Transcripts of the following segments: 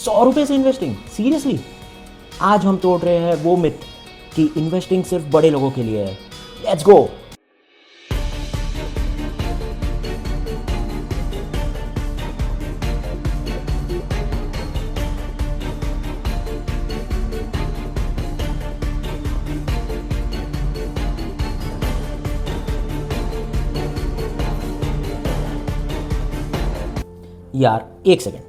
100 रुपये से investing, seriously? आज हम तोड़ रहे हैं वो मिथ कि इन्वेस्टिंग सिर्फ बड़े लोगों के लिए है। Let's go. यार एक second,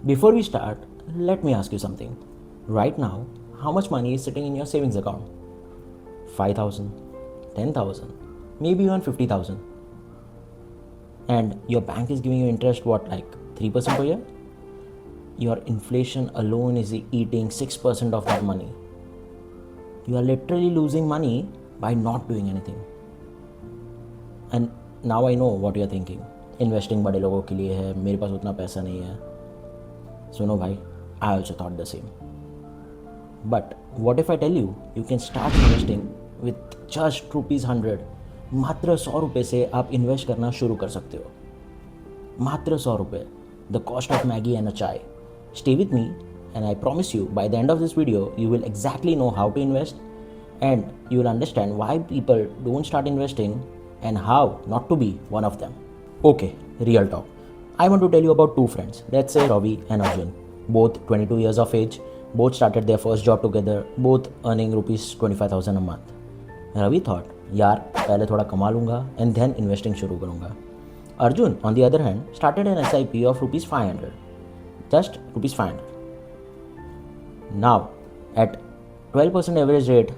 before we start let me ask you something. Right now how much money is sitting in your savings account? 5,000, 10,000, maybe even 50,000, and your bank is giving you interest what, like 3% per year? Your inflation alone is eating 6% of that money. You are literally losing money by not doing anything. And now I know what you are thinking. Investing बड़े लोगों के लिए है, मेरे पास उतना पैसा नहीं है। सुनो भाई, I also thought the same. But what if I tell you, you can start investing with just ₹100। मात्र 100 रुपये से आप इन्वेस्ट करना शुरू कर सकते हो। मात्र 100 रुपये, the cost of Maggi and a chai. Stay with me and I promise you by the end of this video you will exactly know how to invest and you will understand why people don't start investing and how not to be one of them. Okay, real talk. I want to tell you about two friends. Let's say Ravi and Arjun. Both 22 years of age. Both started their first job together. Both earning ₹25,000 a month. Ravi thought, यार पहले थोड़ा कमा लूँगा and then investing शुरू करूँगा. Arjun, on the other hand, started an SIP of ₹500. Just ₹500. Now, at 12% average rate,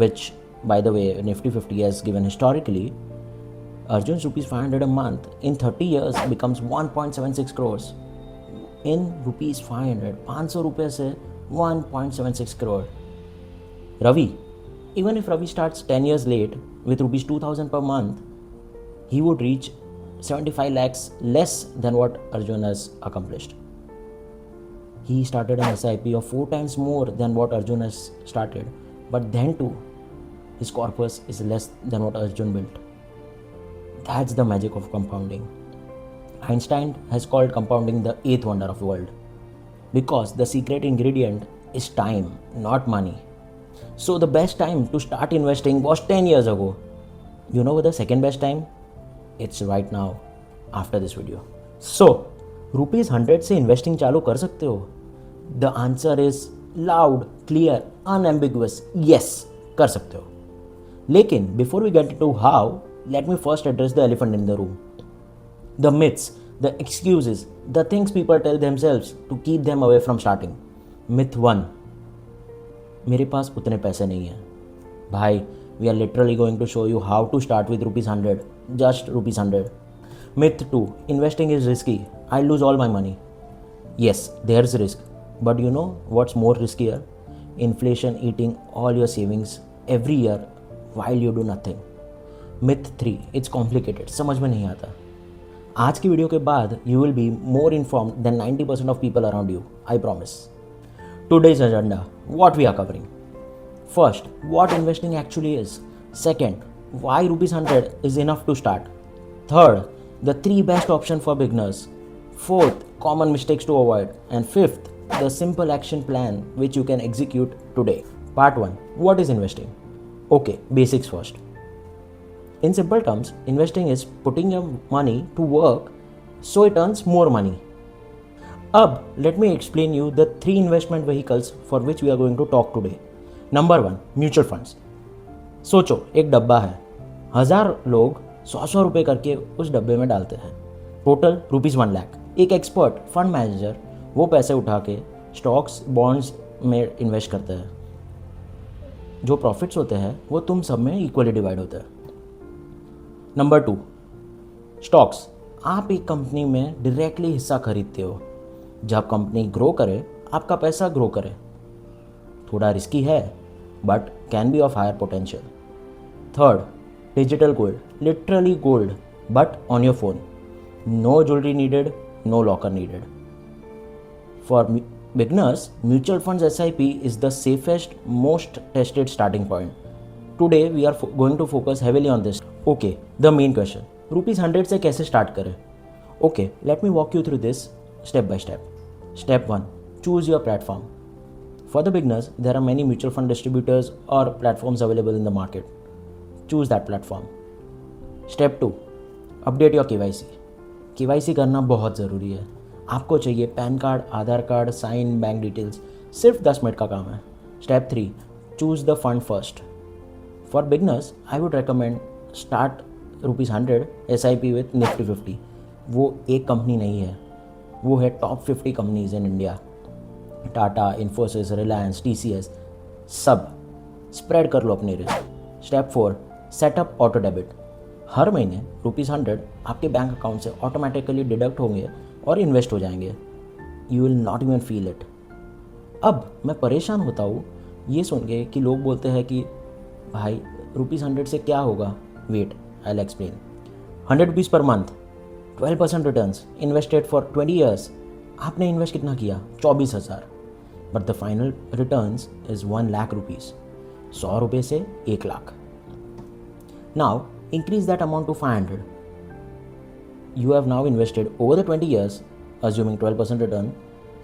which by the way Nifty 50 has given historically, Arjun's ₹500 a month in 30 years becomes 1.76 crores. In ₹500, 500 रुपये से 1.76 crore. Ravi, even if Ravi starts 10 years late with ₹2,000 per month, he would reach 75 lakhs less than what Arjun has accomplished. He started an SIP of 4 times more than what Arjun has started, but then too, his corpus is less than what Arjun built. That's the magic of compounding. Einstein has called compounding the 8th wonder of the world because the secret ingredient is time, not money. So the best time to start investing was 10 years ago. You know what the second best time? It's right now after this video. So, ₹100 से investing चालू कर सकते हो? The answer is loud, clear, unambiguous. Yes, कर सकते हो. लेकिन before we get into how, let me first address the elephant in the room. The myths, the excuses, the things people tell themselves to keep them away from starting. Myth 1. मेरे पास उतने पैसे नहीं हैं। भाई, we are literally going to show you how to start with ₹100. Just ₹100. Myth 2. Investing is risky. I'll lose all my money. Yes, there's risk. But you know what's more riskier? Inflation eating all your savings every year while you do nothing. Myth 3. It's complicated. समझ में नहीं आता। आज की video के बाद you will be more informed than 90% of people around you. I promise. Today's agenda. What we are covering. First, what investing actually is. Second, why ₹100 is enough to start. Third, the 3 best options for beginners. Fourth, common mistakes to avoid. And fifth, the simple action plan which you can execute today. Part 1. What is investing? Okay, basics first. In simple terms, investing is putting your money to work so it earns more money. अब let me explain you the 3 investment vehicles for which we are going to talk today. Number 1, mutual funds. सोचो एक डब्बा है, 1000 लोग 100 रुपये करके उस डब्बे में डालते हैं। टोटल ₹1 लाख। एक एक्सपर्ट फंड मैनेजर वो पैसे उठा के स्टॉक्स बॉन्ड्स में इन्वेस्ट करता है। जो प्रॉफिट्स होते हैं वो तुम सब में इक्वली डिवाइड होता है। Number 2, stocks. आप एक कंपनी में डायरेक्टली हिस्सा खरीदते हो। जब कंपनी ग्रो करे, आपका पैसा ग्रो करे। थोड़ा रिस्की है but can be of higher potential. Third, digital gold. Literally gold but on your phone. No jewellery needed, no locker needed. For beginners, mutual funds SIP is the safest, most tested starting point. Today we are going to focus heavily on this. Okay, the main question, ₹100 से कैसे start करें? Okay, let me walk you through this step by step. Step 1, choose your platform. For the beginners, there are many mutual fund distributors or platforms available in the market. Choose that platform. Step 2, update your KYC. KYC करना बहुत ज़रूरी है. आपको चाहिए pan card, आधार card, sign, bank details. सिर्फ 10 minute का काम है. Step 3, choose the fund first. For beginners, I would recommend start ₹100 SIP with Nifty 50. वो एक कंपनी नहीं है, वो है top 50 companies in India. Tata, Infosys, Reliance, TCS, सब. स्प्रेड कर लो अपनी risk. Step 4, setup auto debit. हर महीने ₹100 आपके बैंक अकाउंट से ऑटोमेटिकली डिडक्ट होंगे और इन्वेस्ट हो जाएंगे. You will not even feel it. अब मैं परेशान होता हूँ ये सुन के कि लोग बोलते हैं कि भाई ₹100 से क्या होगा. Wait, I will explain. ₹100 per month, 12% returns, invested for 20 years. आपने इन्वेस्ट कितना किया? 24,000. But the final returns is 1 lakh rupees. 100 रुपये से 1 lakh. Now increase that amount to 500. You have now invested over the 20 years, assuming 12% return,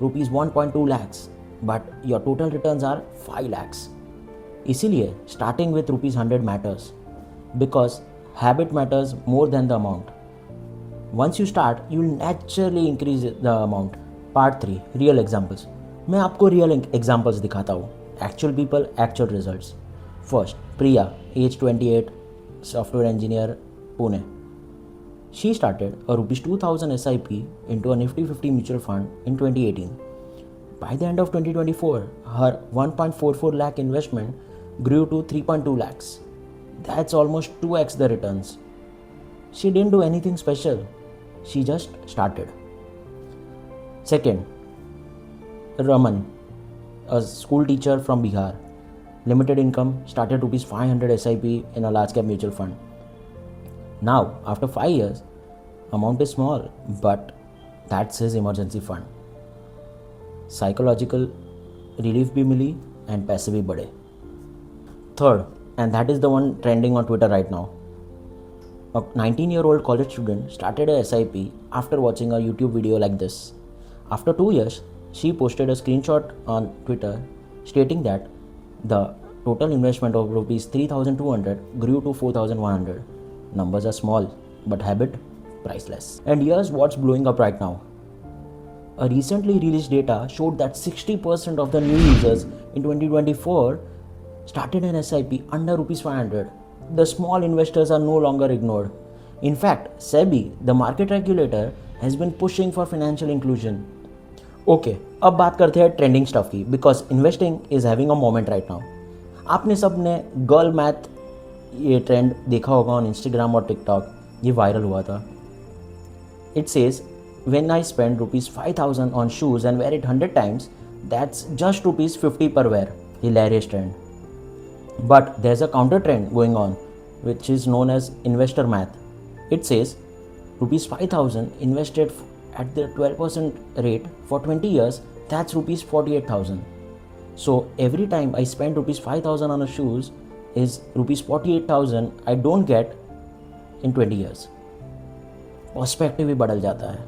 rupees 1.2 lakhs, but your total returns are 5 lakhs. इसीलिए starting with ₹100 matters, because habit matters more than the amount. Once you start, you will naturally increase the amount. Part 3, real examples. मैं आपको real examples दिखाता हूँ. Actual people, actual results. First, Priya, age 28, software engineer, Pune. She started a ₹2,000 SIP into a Nifty 50 mutual fund in 2018. By the end of 2024, her 1.44 lakh investment grew to 3.2 lakhs. That's almost 2x the returns. She didn't do anything special. She just started. Second, Raman, a school teacher from Bihar. Limited income, started ₹500 SIP in a large cap mutual fund. Now, after 5 years, amount is small, but that's his emergency fund. Psychological relief भी मिली and पैसे भी बढ़े. Third, and that is the one trending on Twitter right now. A 19-year-old college student started a SIP after watching a YouTube video like this. After 2 years, she posted a screenshot on Twitter stating that the total investment of ₹3,200 grew to 4,100. Numbers are small, but habit priceless. And here's what's blowing up right now. A recently released data showed that 60% of the new users in 2024 started an SIP under ₹500. The small investors are no longer ignored. In fact, SEBI, the market regulator, has been pushing for financial inclusion. Okay, अब बात करते हैं trending stuff की, because investing is having a moment right now. आपने सब ने girl math ये trend देखा होगा ऑन इंस्टाग्राम और टिकटॉक. ये वायरल हुआ था. It says when I spend ₹5,000 on shoes and wear it 100 times, that's just ₹50 per wear. Hilarious trend. But there's a counter trend going on, which is known as investor math. It says ₹5,000 invested at the 12% rate for 20 years, that's ₹48,000. So every time I spend ₹5,000 on a shoes is ₹48,000 I don't get in 20 years. Perspective भी बदल जाता है.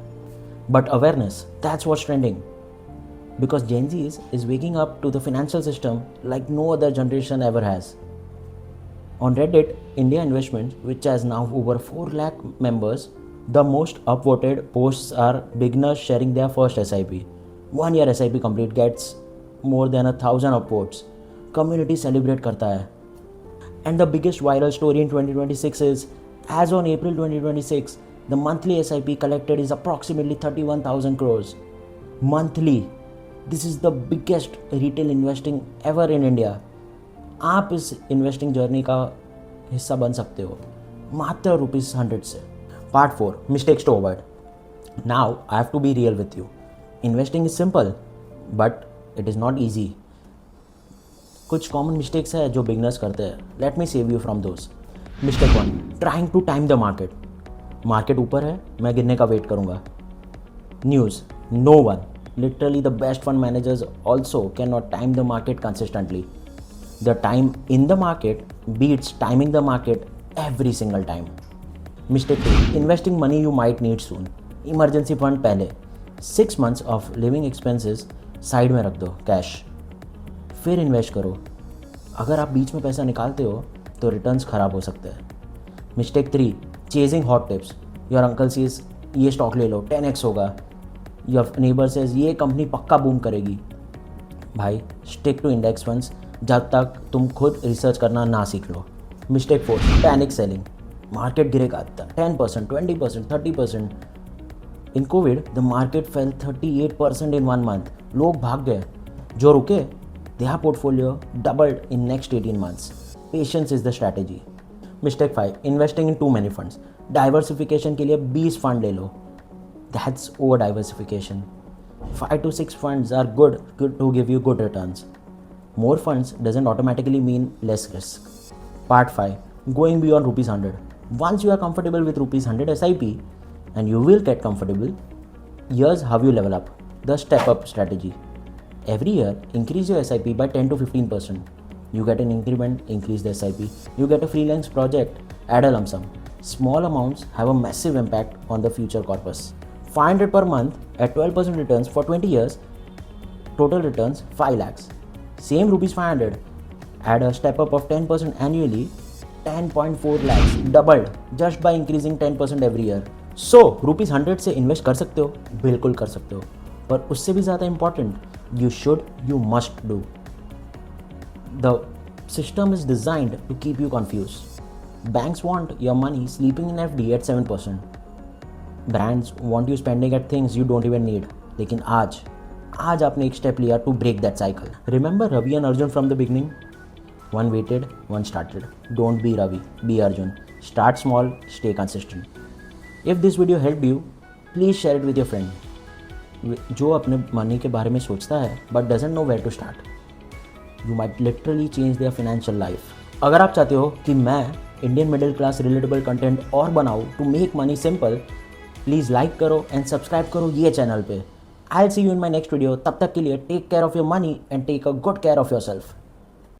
But awareness, that's what's trending. Because Gen Z is waking up to the financial system like no other generation ever has. On Reddit, India Investments, which has now over 4 lakh members, the most upvoted posts are beginners sharing their first SIP. 1 year SIP complete gets more than 1,000 upvotes. Community celebrate करता है. And the biggest viral story in 2026 is, as on April 2026, the monthly SIP collected is approximately 31,000 crores. Monthly. This is the biggest retail investing ever in India. आप इस investing journey का हिस्सा बन सकते हो मात्र ₹100 से. Part 4, mistakes to avoid. Now, I have to be real with you. Investing is simple, but it is not easy. कुछ कॉमन मिस्टेक्स है जो बिगनर्स करते हैं. Let me save you from those. Mistake 1, trying to time the market. Market ऊपर है, मैं गिरने का वेट करूँगा. News, no one, literally the best fund managers also can not time the market consistently. The time in the market beats timing the market every single time. Mistake 2, investing money you might need soon. Emergency fund पहले. 6 months of living expenses side में रख दो cash, फिर invest करो। अगर आप बीच में पैसा निकालते हो तो रिटर्न्स ख़राब हो सकते हैं। Mistake 3, chasing hot tips. Your uncle says ये स्टॉक ले लो 10x होगा, योर नेबर सेज ये कंपनी पक्का बूम करेगी। भाई स्टिक टू इंडेक्स फंड्स जब तक तुम खुद रिसर्च करना ना सीख लो। Mistake 4, panic selling. मार्केट गिरेगा 10%, 20%, 30%। In Covid the market fell 38% in 1 month. लोग भाग गए। जो रुके their portfolio doubled in next 18 months. Patience is the strategy. Mistake 5, investing in too many funds. Diversification के लिए 20 फंड ले लो. That's over diversification. 5 to 6 funds are good to give you good returns. More funds doesn't automatically mean less risk. Part 5, going beyond rupees 100. Once you are comfortable with rupees 100 SIP, and you will get comfortable, here's how you level up. The step up strategy. Every year, increase your SIP by 10 to 15%. You get an increment, increase the SIP. You get a freelance project, add a lump sum. Small amounts have a massive impact on the future corpus. 500 per month at 12% returns for 20 years, total returns 5 lakhs. Same rupees 500, add a step up of 10% annually, 10.4 lakhs, doubled just by increasing 10% every year. So, rupees 100 से invest कर सकते हो, बिल्कुल कर सकते हो, पर उससे भी ज़्यादा important, you should, you must do. The system is designed to keep you confused. Banks want your money sleeping in FD at 7%. Brands want you spending at things you don't even need. लेकिन आज आपने एक step लिया to break that cycle. Remember Ravi and Arjun from the beginning? One waited, one started. Don't be Ravi, be Arjun. Start small, stay consistent. If this video helped you, please share it with your friend. जो अपने money के बारे में सोचता है but doesn't know where to start, you might literally change their financial life. अगर आप चाहते हो कि मैं Indian middle class relatable content और बनाऊँ to make money simple, please like करो एंड सब्सक्राइब करो ये चैनल पे। I will see you in my next video. तब तक के लिए take care of your money and take a good care of your self.